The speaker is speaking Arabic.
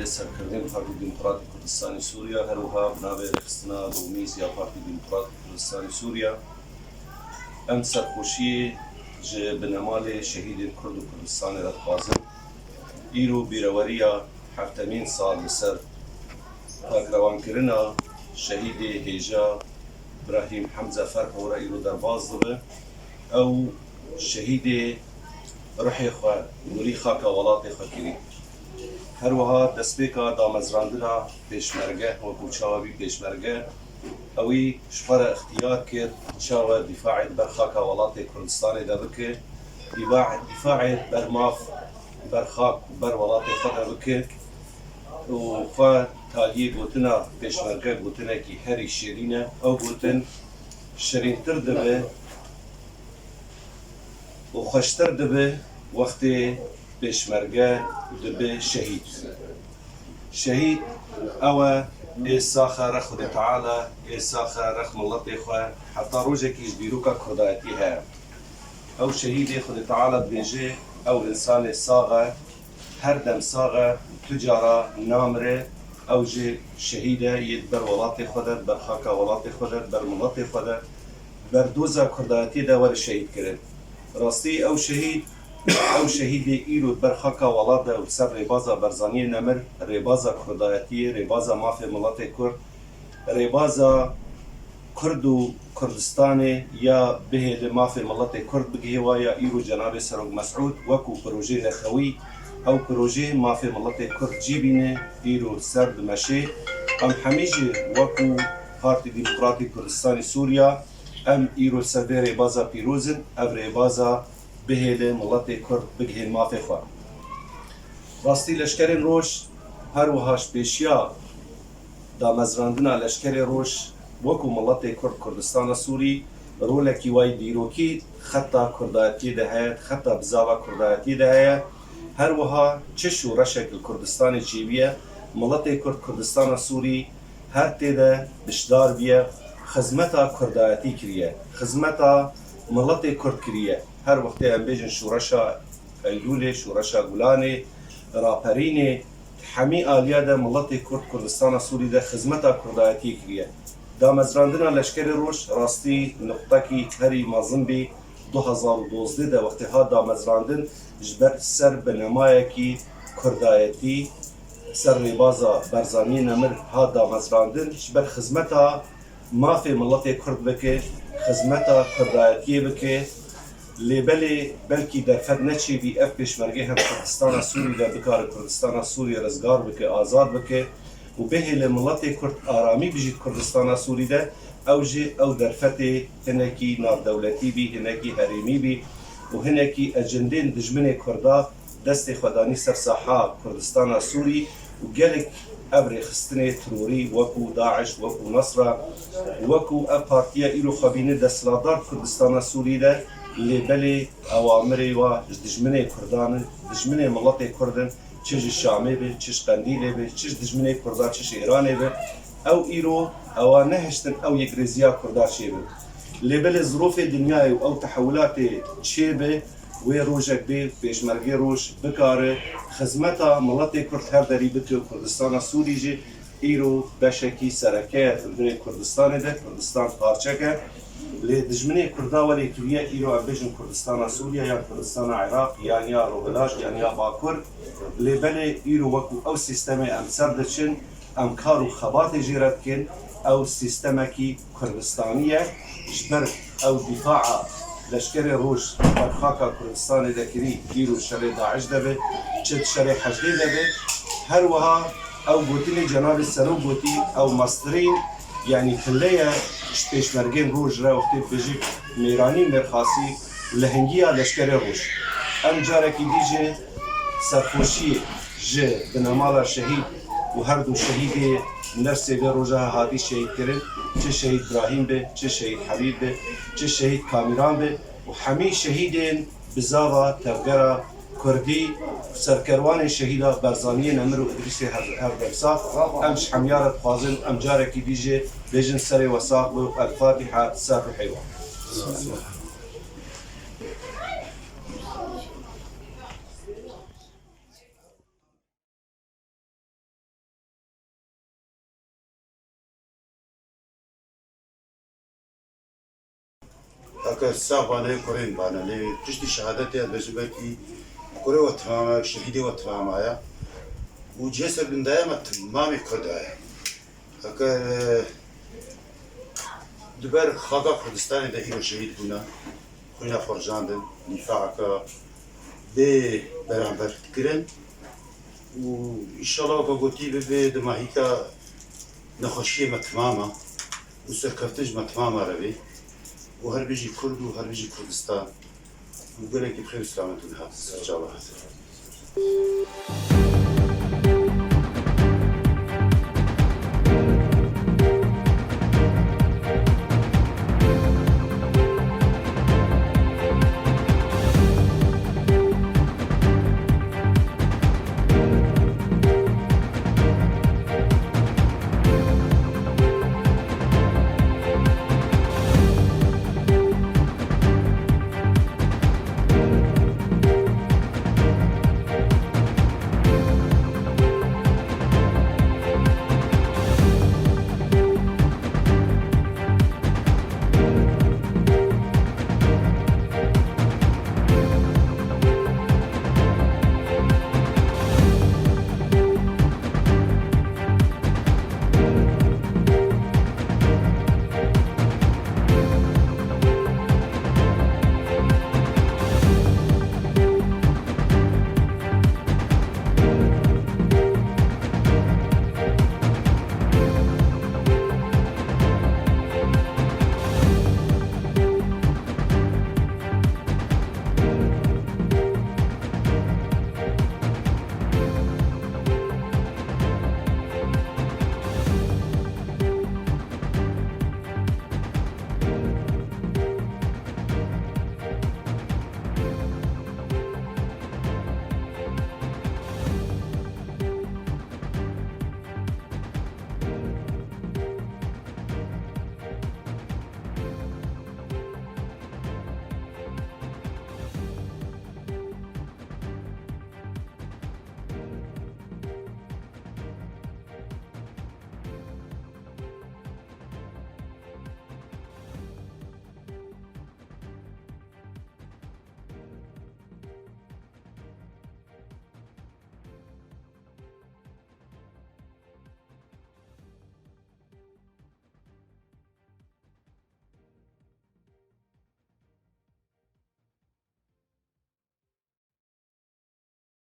سرکردن پارتی دموکراتی کردستانی سوریا هروها بنابه رخصتنا دومیز یا پارتی دموکراتی کردستانی سوریا ام سرخوشی جه بنمال شهید کرد و کردستان رد خازم ایرو بیروریا هفتمین سال لسر پاکروان کرنا شهید هیجا ابراهیم حمزه فرق ورا ایرو در باز دبه او شهید روحی خواه نوری خاک ولات خواه کری هروها دستبیکا دامزراندنا پیشمرگه و کوچاوی پیشمرگه اوی شفر اختیار کرد چاوه دفاع بر خاک ولات کردستان دا بکه دفاع بر ماف بر خاک بر ولات خود بکه و خواه تالیه گوتنا پیشمرگه گوتنا کی هری شیرینه او گوتن شرین تر دبه و خوشتر دبه وقتی پیشمرگه دبه شهید او ایساخه رخ خود تعالی ایساخه رخ ملت خواه حتی روزه کیش بیروکا کردایتی ها او شهید خود تعالی بیجه او انسان ساغه هر دم ساغه تجاره نامره او جه شهیده ید بر ولات خودت بر خاک ولات خودت بر ملت خودت بر دوزا کردایتی دور شهید کرد راستی او شهید ایرو بر خاک ولات و سر ریبازا برزانی نمر ریبازا کردایتی ریبازا مافی ملت کرد ریبازا کرد و کردستان یا به مافی ملت کرد بگه و یا ایرو جناب سروگ مسعود وکو پروژه نخوی او پروژه مافی ملت کرد جیبینه ایرو سر دمشه ام همیشه وکو پارتی دموکراتی کردستان سوریا ام ایرو سر ریبازا پیروزن او ریبازا بهله ملت کرد بگه مافی خواه راستی لشکر روش هر وهاش پیشیا دامزراندنا لشکر روش وکو ملت کرد کردستان سوری رولکی وای دیروکی خطا کردایتی دهید خطا بزاوا کردایتی دهید هر وها چش و رشک کردستان جیبیه ملت کرد کردستان سوری هر تیده بشدار بیه خدمتا کردایتی کریه خدمتا ملت کرد کریه هر وقت ام بیجن شورشا ایلول شورشا گولانه راپرینه حمی آلیا ده ملت کرد کردستان سوری ده خدمتا کردایتی کریه دامزراندنا لشکر روش راستی نقطه کی هری مازن بی 2012 ده وقتی ها دامزراندن جبر سر بنمایه کی کردایتی سر ریبازا برزانی نمر ها دامزراندن جبر خدمتا مافی ملت کرد بکه خدمتا کردایتی بکه لیبلی بلکی در فد نچی بی اف پیشمرگه هم کردستان سوری در بکار کردستان سوری رزگار بکه آزاد بکه و به ملت کرد آرامی بجید کردستان سوری ده او در فد هنکی ناف دولتی بی هنکی حریمی بی و هنکی اجندین دجمن کردا دست خدانی سر ساحا کردستان سوری و گلک ابر خستنه تروری وکو داعش وکو نصره وکو اب پارتیا ایرو خبینه دستلادار کردستان سوری ده لیبلی اوامری و دجمنه کردان دجمنه ملت کردن چش شامی به چش قندیلی به چش دجمنه کردان چش ایرانی به او ایرو او نهشتن او یک رزیا کردار چی به لیبل ظروف دنیای او تحولات چی به و روزک به پیشمرگی روش بکاره خدمتا ملت کرد هر دری بکه کردستان سوری جی ایرو بشکی سرکه تلبین کردستان ده کردستان پارچه که لدجمنه کردا ولی کلیه ایرو ابیجن کردستان سوریا یا کردستان عراق یا روبلاش یا باکور لبله ایرو وکو او سیستم ام سردچن ام کارو خبات جیرت کن او سیستم کی کردستانیه جبر او دفاع لشکر روش بر خاک کردستان دکری ایرو شر داعش دبه چت شر حجدی دبه هر وها او گوتین جناب سرو گوتی او مصدرین یعنی کلیه پیشمرگین روش را وقتی بجی میرانی مرخاصی لهنگیا لشکر روش ام جارکی دیجه سرخوشی جه بنامالا شهید و هر دو شهید نرسی به روژه هاتی شهید کرد چه شهید ابراهیم به چه شهید حبیب به چه شهید کامیران به و همی شهیدین بزاوا تبگرا کردی سرکروان شهیدا برزانی نمر و ادریس هر درسا امش حمیارت خوازن ام جارکی دیجه بيجن سري وساق الفاتحة سر حلوة. اگر ساقانه کرین بانه لی پشتی شهادت یاد بجبه کی کره و تمام شهیدی و تمام آیا و جسر بندای ما تمامی کردای اگر دبر خاقا کردستانی ده هیرو شهید بونا خوینا فرجاندن نفاع که به برانبر کرن و انشالله که گوتی به دماهی که نخوشی ما تماما و سرکفتش ما تماما روی و هر بیجی کرد و هر بیجی کردستان و گله که بخیر سلامتون هست. ان شاء الله.